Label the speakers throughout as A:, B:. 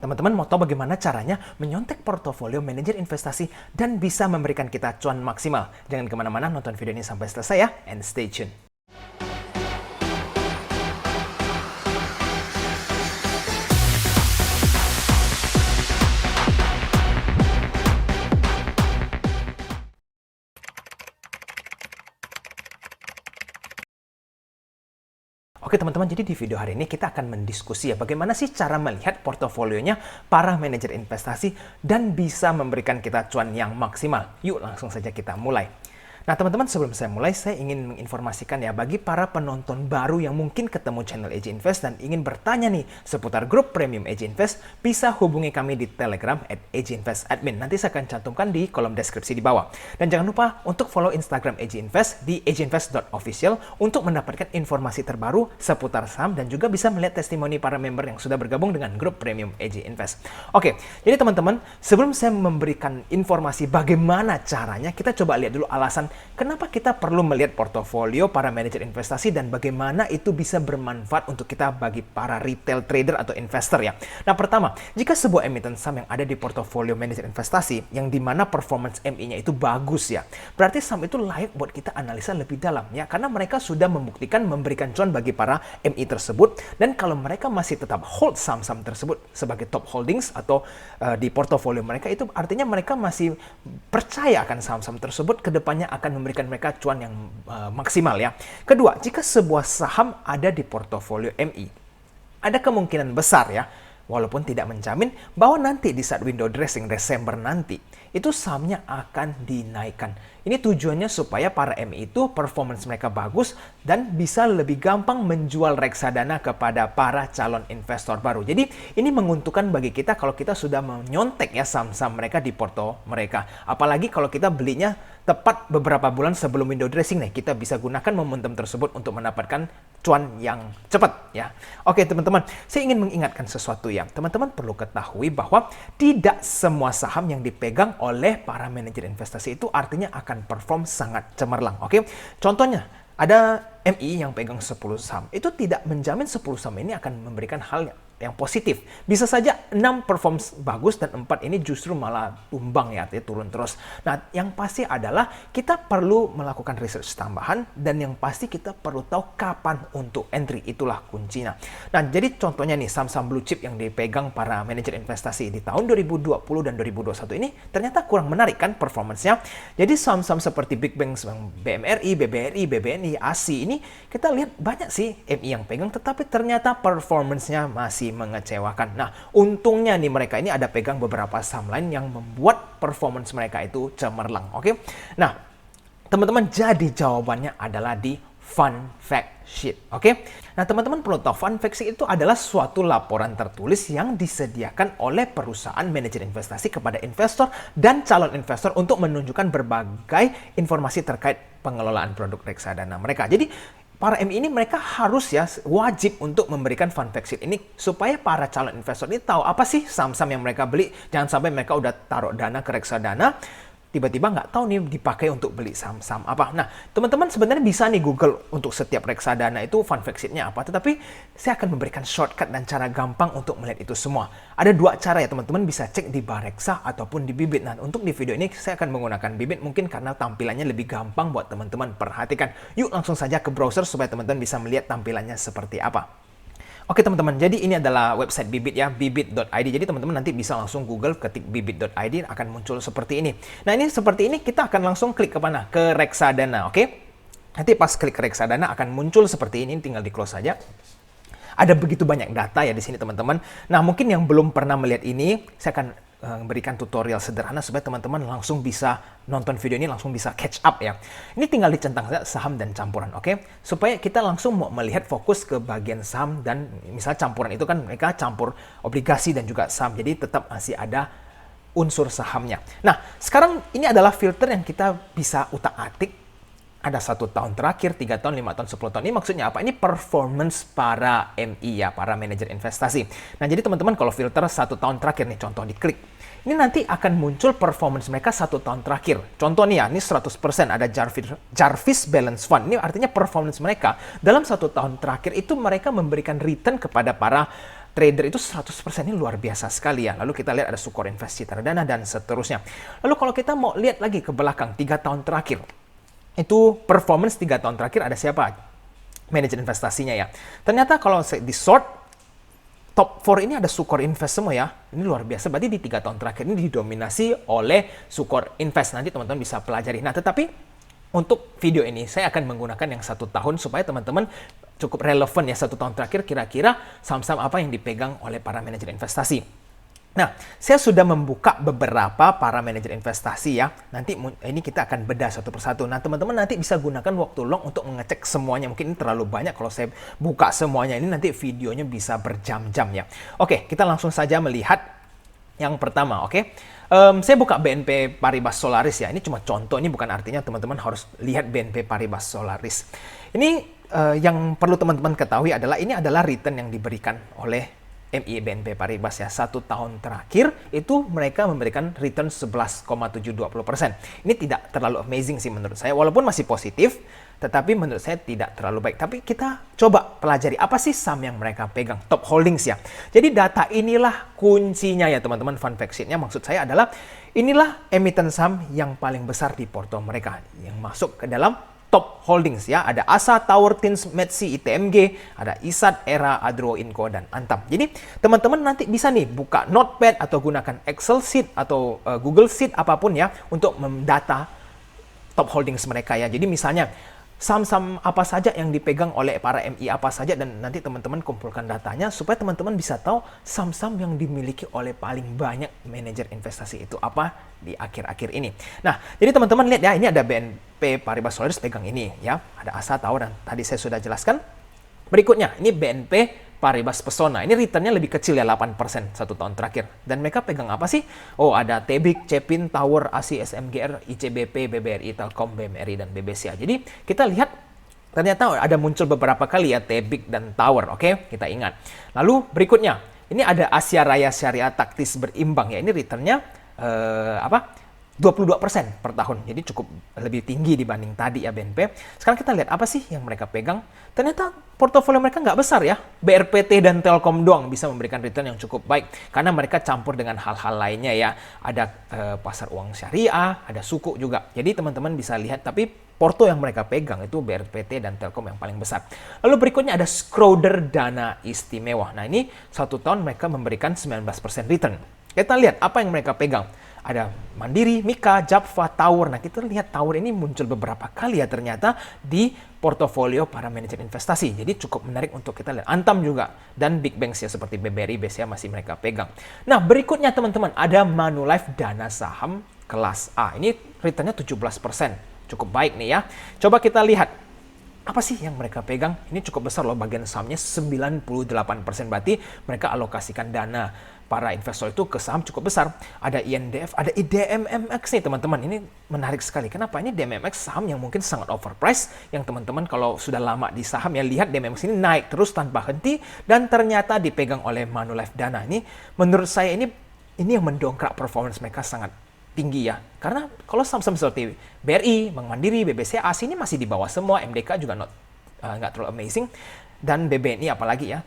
A: Teman-teman mau tahu bagaimana caranya menyontek portofolio manajer investasi dan bisa memberikan kita cuan maksimal? Jangan kemana-mana, nonton video ini sampai selesai ya, and stay tune. Oke teman-teman, jadi di video hari ini kita akan mendiskusi ya bagaimana sih cara melihat portofolionya para manajer investasi dan bisa memberikan kita cuan yang maksimal. Yuk langsung saja kita mulai. Nah teman-teman, sebelum saya mulai, saya ingin menginformasikan ya bagi para penonton baru yang mungkin ketemu channel AJ Invest dan ingin bertanya nih seputar grup premium AJ Invest, bisa hubungi kami di Telegram @AJInvestAdmin. Nanti saya akan cantumkan di kolom deskripsi di bawah. Dan jangan lupa untuk follow Instagram AJ Invest di ajinvest.official untuk mendapatkan informasi terbaru seputar saham dan juga bisa melihat testimoni para member yang sudah bergabung dengan grup premium AJ Invest. Oke, jadi teman-teman, sebelum saya memberikan informasi bagaimana caranya, kita coba lihat dulu alasan kenapa kita perlu melihat portofolio para manajer investasi dan bagaimana itu bisa bermanfaat untuk kita bagi para retail trader atau investor ya. Nah pertama, jika sebuah emiten saham yang ada di portofolio manajer investasi yang dimana performance MI-nya itu bagus ya, berarti saham itu layak buat kita analisa lebih dalam ya, karena mereka sudah membuktikan memberikan cuan bagi para MI tersebut. Dan kalau mereka masih tetap hold saham-saham tersebut sebagai top holdings atau di portofolio mereka, itu artinya mereka masih percaya akan saham-saham tersebut kedepannya akan memberikan mereka cuan yang maksimal ya. Kedua, jika sebuah saham ada di portofolio MI, ada kemungkinan besar ya, walaupun tidak menjamin, bahwa nanti di saat window dressing Desember nanti, itu sahamnya akan dinaikkan. Ini tujuannya supaya para MI itu performance mereka bagus dan bisa lebih gampang menjual reksadana kepada para calon investor baru. Jadi ini menguntungkan bagi kita kalau kita sudah menyontek ya saham-saham mereka di porto mereka. Apalagi kalau kita belinya tepat beberapa bulan sebelum window dressing nih, kita bisa gunakan momentum tersebut untuk mendapatkan cuan yang cepat ya. Oke teman-teman, saya ingin mengingatkan sesuatu ya. Teman-teman perlu ketahui bahwa tidak semua saham yang dipegang oleh para manajer investasi itu artinya akan perform sangat cemerlang. Oke, contohnya ada MI yang pegang 10 saham, itu tidak menjamin 10 saham ini akan memberikan hal yang positif. Bisa saja 6 perform bagus dan 4 ini justru malah tumbang ya, artinya turun terus. Nah, yang pasti adalah kita perlu melakukan research tambahan dan yang pasti kita perlu tahu kapan untuk entry, itulah kuncinya. Nah, jadi contohnya nih saham-saham blue chip yang dipegang para manajer investasi di tahun 2020 dan 2021 ini ternyata kurang menarik kan performance-nya. Jadi saham-saham seperti Big Bang, BMRI, BBRI, BBNI, ASI ini kita lihat banyak sih MI yang pegang, tetapi ternyata performance-nya masih mengecewakan. Nah, untungnya nih mereka ini ada pegang beberapa saham lain yang membuat performance mereka itu cemerlang. Oke. Nah, teman-teman, jadi jawabannya adalah di fun fact sheet. Oke. Nah, teman-teman perlu tahu fun fact sheet itu adalah suatu laporan tertulis yang disediakan oleh perusahaan manajer investasi kepada investor dan calon investor untuk menunjukkan berbagai informasi terkait pengelolaan produk reksadana mereka. Jadi para MI ini mereka harus ya wajib untuk memberikan fun fact sheet ini supaya para calon investor ini tahu apa sih saham-saham yang mereka beli. Jangan sampai mereka udah taruh dana ke reksadana, tiba-tiba nggak tahu nih dipakai untuk beli saham-saham apa. Nah, teman-teman sebenarnya bisa nih Google untuk setiap reksadana itu fun fact sheet-nya apa. Tetapi saya akan memberikan shortcut dan cara gampang untuk melihat itu semua. Ada dua cara ya teman-teman, bisa cek di Bareksa ataupun di Bibit. Nah, untuk di video ini saya akan menggunakan Bibit mungkin karena tampilannya lebih gampang buat teman-teman perhatikan. Yuk langsung saja ke browser supaya teman-teman bisa melihat tampilannya seperti apa. Oke teman-teman, jadi ini adalah website Bibit ya, bibit.id. Jadi teman-teman nanti bisa langsung Google, ketik bibit.id, akan muncul seperti ini. Nah ini seperti ini, kita akan langsung klik ke mana? Ke reksadana, oke? Nanti pas klik ke reksadana akan muncul seperti ini, tinggal di close saja. Ada begitu banyak data ya di sini teman-teman. Nah mungkin yang belum pernah melihat ini, saya akan memberikan tutorial sederhana supaya teman-teman langsung bisa nonton video ini, langsung bisa catch up ya. Ini tinggal dicentang saham dan campuran, oke? Supaya kita langsung mau melihat fokus ke bagian saham dan misal campuran itu kan mereka campur obligasi dan juga saham, jadi tetap masih ada unsur sahamnya. Nah, sekarang ini adalah filter yang kita bisa utak-atik. Ada 1 tahun terakhir, 3 tahun, 5 tahun, 10 tahun. Ini maksudnya apa? Ini performance para MI ya, para manajer investasi. Nah, jadi teman-teman kalau filter 1 tahun terakhir nih, contoh diklik. Ini nanti akan muncul performance mereka 1 tahun terakhir. Contoh nih ya, ini 100% ada Jarvis Balance Fund. Ini artinya performance mereka dalam 1 tahun terakhir itu mereka memberikan return kepada para trader itu 100% ini luar biasa sekali ya. Lalu kita lihat ada Sukor Invest Citra Dana dan seterusnya. Lalu kalau kita mau lihat lagi ke belakang 3 tahun terakhir, itu performance 3 tahun terakhir ada siapa? Manajer investasinya ya. Ternyata kalau di short, top 4 ini ada Sukor Invest semua ya. Ini luar biasa, berarti di 3 tahun terakhir ini didominasi oleh Sukor Invest. Nanti teman-teman bisa pelajari. Nah, tetapi untuk video ini saya akan menggunakan yang 1 tahun supaya teman-teman cukup relevan ya 1 tahun terakhir kira-kira saham-saham apa yang dipegang oleh para manajer investasi. Nah, saya sudah membuka beberapa para manajer investasi ya. Nanti ini kita akan bedah satu persatu. Nah, teman-teman nanti bisa gunakan waktu long untuk mengecek semuanya. Mungkin ini terlalu banyak kalau saya buka semuanya. Ini nanti videonya bisa berjam-jam ya. Oke, kita langsung saja melihat yang pertama, oke. Saya buka BNP Paribas Solaris ya. Ini cuma contoh, ini bukan artinya teman-teman harus lihat BNP Paribas Solaris. Ini yang perlu teman-teman ketahui adalah ini adalah return yang diberikan oleh MI BNP Paribas ya. 1 tahun terakhir itu mereka memberikan return 11,720%. Ini tidak terlalu amazing sih menurut saya. Walaupun masih positif, tetapi menurut saya tidak terlalu baik. Tapi kita coba pelajari apa sih saham yang mereka pegang, top holdings ya. Jadi data inilah kuncinya ya teman-teman. Fun fact sheet-nya maksud saya adalah inilah emiten saham yang paling besar di porto mereka yang masuk ke dalam top holdings ya. Ada ASA, Tower, Tins, Metsi, ITMG, ada ISAT, Era, Adro, Inco, dan Antam. Jadi teman-teman nanti bisa nih buka Notepad atau gunakan Excel Sheet atau Google Sheet apapun ya untuk mendata top holdings mereka ya. Jadi misalnya saham-saham apa saja yang dipegang oleh para MI apa saja, dan nanti teman-teman kumpulkan datanya supaya teman-teman bisa tahu saham-saham yang dimiliki oleh paling banyak manajer investasi itu apa di akhir-akhir ini. Nah, jadi teman-teman lihat ya, ini ada BNP Paribas Solaris pegang ini ya, ada ASA, Tower, dan tadi saya sudah jelaskan. Berikutnya, ini BNP Paribas Pesona. Ini returnnya lebih kecil ya, 8% 1 tahun terakhir. Dan mereka pegang apa sih? Oh, ada Tebik, Cepin, Tower, ASI, SMGR, ICBP, BBRI, Telkom, BMRI, dan BBCA. Jadi kita lihat ternyata ada muncul beberapa kali ya Tebik dan Tower. Oke, kita ingat. Lalu berikutnya, ini ada Asia Raya Syariah Taktis Berimbang ya. Ini returnnya 22% per tahun. Jadi cukup lebih tinggi dibanding tadi ya BNP. Sekarang kita lihat apa sih yang mereka pegang. Ternyata portofolio mereka nggak besar ya. BRPT dan Telkom doang bisa memberikan return yang cukup baik. Karena mereka campur dengan hal-hal lainnya ya. Ada pasar uang syariah, ada suku juga. Jadi teman-teman bisa lihat, tapi porto yang mereka pegang itu BRPT dan Telkom yang paling besar. Lalu berikutnya ada Schroder Dana Istimewa. Nah, ini 1 tahun mereka memberikan 19% return. Kita lihat apa yang mereka pegang. Ada Mandiri, Mika, Japfa, Tower. Nah, kita lihat Tower ini muncul beberapa kali ya ternyata di portofolio para manajer investasi. Jadi cukup menarik untuk kita lihat. Antam juga. Dan Big Banks ya seperti BBRI, BCA masih mereka pegang. Nah, berikutnya teman-teman ada Manulife Dana Saham kelas A. Ini returnnya 17%. Cukup baik nih ya. Coba kita lihat. Apa sih yang mereka pegang? Ini cukup besar loh, bagian sahamnya 98%. Berarti mereka alokasikan dana para investor itu ke saham cukup besar. Ada INDF, ada IDMMX nih teman-teman. Ini menarik sekali. Kenapa? Ini DMMX saham yang mungkin sangat overpriced. Yang teman-teman kalau sudah lama di saham ya lihat DMMX ini naik terus tanpa henti. Dan ternyata dipegang oleh Manulife Dana. Ini menurut saya ini yang mendongkrak performance mereka sangat tinggi ya. Karena kalau saham-saham seperti BRI, Bank Mandiri, BBC, ASI ini masih di bawah semua. MDK juga nggak terlalu amazing. Dan BBNI apalagi ya.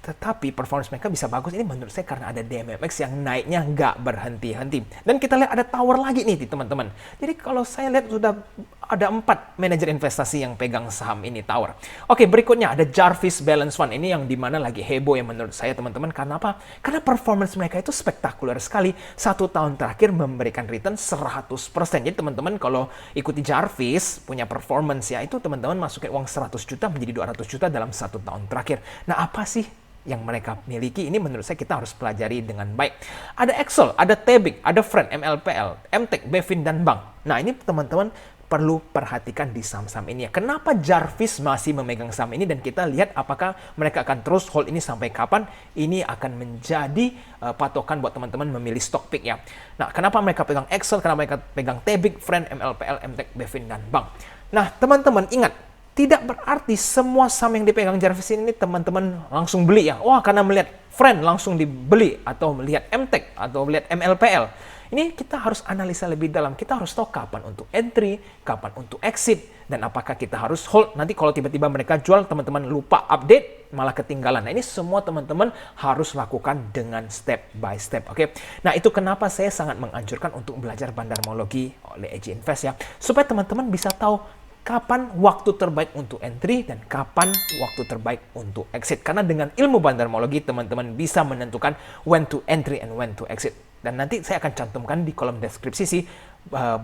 A: Tetapi performance mereka bisa bagus ini menurut saya karena ada DMMX yang naiknya nggak berhenti-henti. Dan kita lihat ada Tower lagi nih teman-teman. Jadi kalau saya lihat sudah ada 4 manajer investasi yang pegang saham ini Tower. Oke, berikutnya ada Jarvis Balance Fund. Ini yang dimana lagi heboh ya menurut saya teman-teman. Karena apa? Karena performance mereka itu spektakuler sekali. 1 tahun terakhir memberikan return 100%. Jadi teman-teman kalau ikuti Jarvis punya performance ya, itu teman-teman masukin uang 100 juta menjadi 200 juta dalam 1 tahun terakhir. Nah, apa sih yang mereka miliki? Ini menurut saya kita harus pelajari dengan baik. Ada Excel, ada Tebik, ada Friend, MLPL, MTEK, Bevin, dan Bank. Nah, ini teman-teman perlu perhatikan di saham-saham ini ya. Kenapa Jarvis masih memegang saham ini, dan kita lihat apakah mereka akan terus hold ini sampai kapan. Ini akan menjadi patokan buat teman-teman memilih stock pick ya. Nah, kenapa mereka pegang Excel, kenapa mereka pegang Tebik, Friend, MLPL, MTEK, Bevin, dan Bank. Nah, teman-teman ingat, tidak berarti semua saham yang dipegang Jarvis ini teman-teman langsung beli ya. Wah, karena melihat friend langsung dibeli, atau melihat MTech atau melihat MLPL. Ini kita harus analisa lebih dalam. Kita harus tahu kapan untuk entry, kapan untuk exit, dan apakah kita harus hold. Nanti kalau tiba-tiba mereka jual, teman-teman lupa update, malah ketinggalan. Nah, ini semua teman-teman harus lakukan dengan step by step. Oke. Nah, itu kenapa saya sangat menganjurkan untuk belajar bandarmologi oleh AJ Invest ya. Supaya teman-teman bisa tahu kapan waktu terbaik untuk entry dan kapan waktu terbaik untuk exit. Karena dengan ilmu bandarmologi, teman-teman bisa menentukan when to entry and when to exit. Dan nanti saya akan cantumkan di kolom deskripsi sih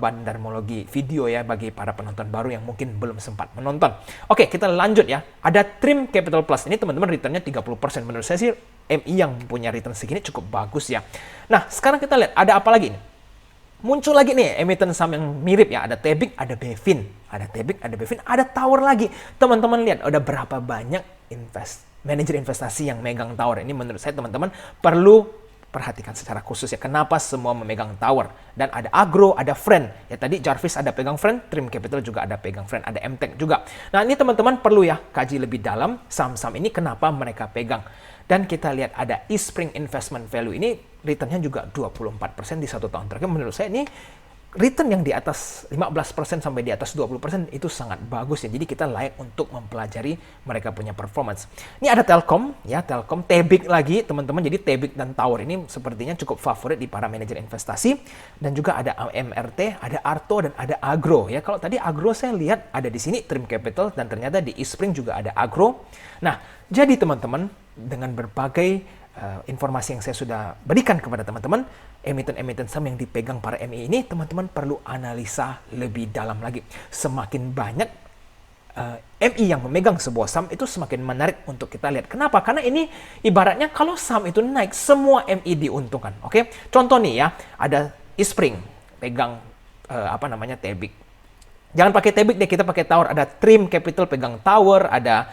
A: bandarmologi video ya bagi para penonton baru yang mungkin belum sempat menonton. Oke, kita lanjut ya. Ada Trim Capital Plus. Ini teman-teman returnnya 30%. Menurut saya sih MI yang punya return segini cukup bagus ya. Nah, sekarang kita lihat ada apa lagi nih? Muncul lagi nih emiten saham yang mirip ya, ada Tebik, ada Bevin, ada Tebik, ada Bevin, ada Tower lagi. Teman-teman lihat ada berapa banyak manajer investasi yang megang Tower. Ini menurut saya teman-teman perlu perhatikan secara khusus ya, kenapa semua memegang Tower. Dan ada Agro, ada Friend. Ya tadi Jarvis ada pegang Friend, Trim Capital juga ada pegang Friend, ada MTech juga. Nah, ini teman-teman perlu ya kaji lebih dalam saham-saham ini kenapa mereka pegang. Dan kita lihat ada Eastspring Investment Value ini returnnya juga 24% di 1 tahun terakhir. Menurut saya ini return yang di atas 15% sampai di atas 20% itu sangat bagus ya. Jadi kita layak untuk mempelajari mereka punya performance. Ini ada Telkom ya, Telkom, Tebik lagi teman-teman. Jadi Tebik dan Tower ini sepertinya cukup favorit di para manajer investasi. Dan juga ada MRT, ada Arto, dan ada Agro ya. Kalau tadi Agro saya lihat ada di sini Trim Capital, dan ternyata di Eastspring juga ada Agro. Nah, jadi teman-teman dengan berbagai informasi yang saya sudah berikan kepada teman-teman, emiten-emiten saham yang dipegang para MI ini, teman-teman perlu analisa lebih dalam lagi. Semakin banyak MI yang memegang sebuah saham itu semakin menarik untuk kita lihat. Kenapa? Karena ini ibaratnya kalau saham itu naik, semua MI diuntungkan. Oke, contoh nih ya, ada Eastspring pegang Tebik. Jangan pakai Tebik deh, kita pakai Tower. Ada Trim Capital pegang Tower, ada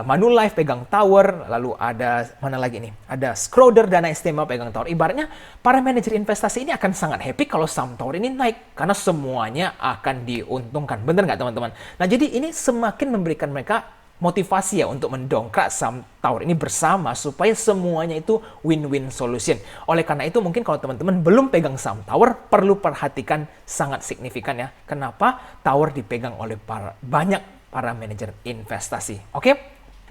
A: Manulife pegang Tower, lalu ada mana lagi nih? Ada Schroder Dana Istimewa pegang Tower. Ibaratnya para manajer investasi ini akan sangat happy kalau saham Tower ini naik karena semuanya akan diuntungkan. Bener nggak teman-teman? Nah, jadi ini semakin memberikan mereka motivasi ya untuk mendongkrak saham Tower ini bersama supaya semuanya itu win-win solution. Oleh karena itu mungkin kalau teman-teman belum pegang saham Tower, perlu perhatikan sangat signifikan ya. Kenapa Tower dipegang oleh banyak para manajer investasi. Oke?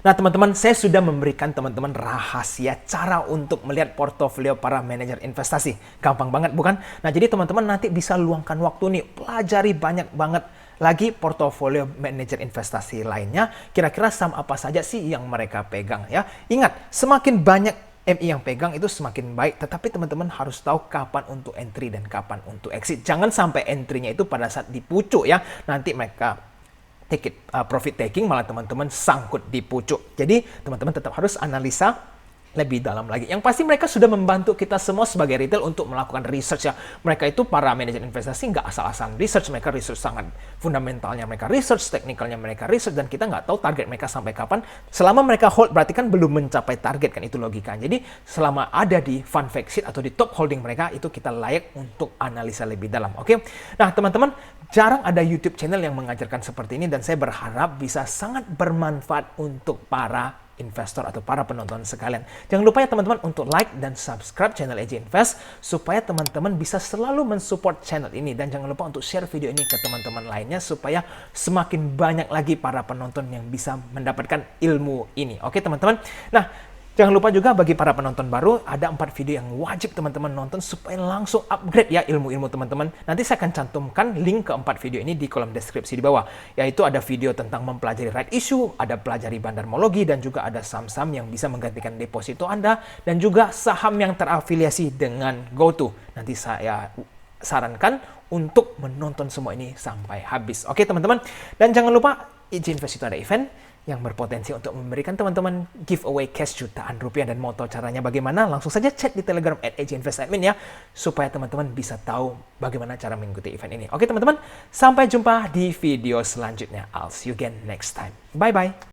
A: Nah, teman-teman, saya sudah memberikan teman-teman rahasia cara untuk melihat portofolio para manajer investasi. Gampang banget, bukan? Nah, jadi teman-teman nanti bisa luangkan waktu nih, pelajari banyak banget lagi portofolio manajer investasi lainnya. Kira-kira saham apa saja sih yang mereka pegang ya? Ingat, semakin banyak MI yang pegang itu semakin baik, tetapi teman-teman harus tahu kapan untuk entry dan kapan untuk exit. Jangan sampai entry-nya itu pada saat di pucuk ya. Nanti mereka profit taking, malah teman-teman sangkut di pucuk. Jadi teman-teman tetap harus analisa lebih dalam lagi. Yang pasti mereka sudah membantu kita semua sebagai retail untuk melakukan research ya. Mereka itu para manajer investasi nggak asal-asalan research. Mereka research sangat fundamentalnya, mereka research, teknikalnya mereka research, dan kita nggak tahu target mereka sampai kapan. Selama mereka hold berarti kan belum mencapai target kan, itu logika. Jadi selama ada di fund fact sheet atau di top holding mereka, itu kita layak untuk analisa lebih dalam. Oke? Nah teman-teman, jarang ada YouTube channel yang mengajarkan seperti ini, dan saya berharap bisa sangat bermanfaat untuk para investor atau para penonton sekalian. Jangan lupa ya teman-teman untuk like dan subscribe channel AJ Invest supaya teman-teman bisa selalu mensupport channel ini, dan jangan lupa untuk share video ini ke teman-teman lainnya supaya semakin banyak lagi para penonton yang bisa mendapatkan ilmu ini. Oke teman-teman. Nah, jangan lupa juga bagi para penonton baru, ada 4 video yang wajib teman-teman nonton supaya langsung upgrade ya ilmu-ilmu teman-teman. Nanti saya akan cantumkan link ke 4 video ini di kolom deskripsi di bawah. Yaitu ada video tentang mempelajari right issue, ada pelajari bandarmologi, dan juga ada saham-saham yang bisa menggantikan deposito Anda, dan juga saham yang terafiliasi dengan GoTo. Nanti saya sarankan untuk menonton semua ini sampai habis. Oke teman-teman. Dan jangan lupa AJ Invest itu ada event yang berpotensi untuk memberikan teman-teman giveaway cash jutaan rupiah, dan mau tahu caranya bagaimana, langsung saja chat di Telegram @AJInvestAdmin ya, supaya teman-teman bisa tahu bagaimana cara mengikuti event ini. Oke teman-teman, sampai jumpa di video selanjutnya. I'll see you again next time. Bye-bye.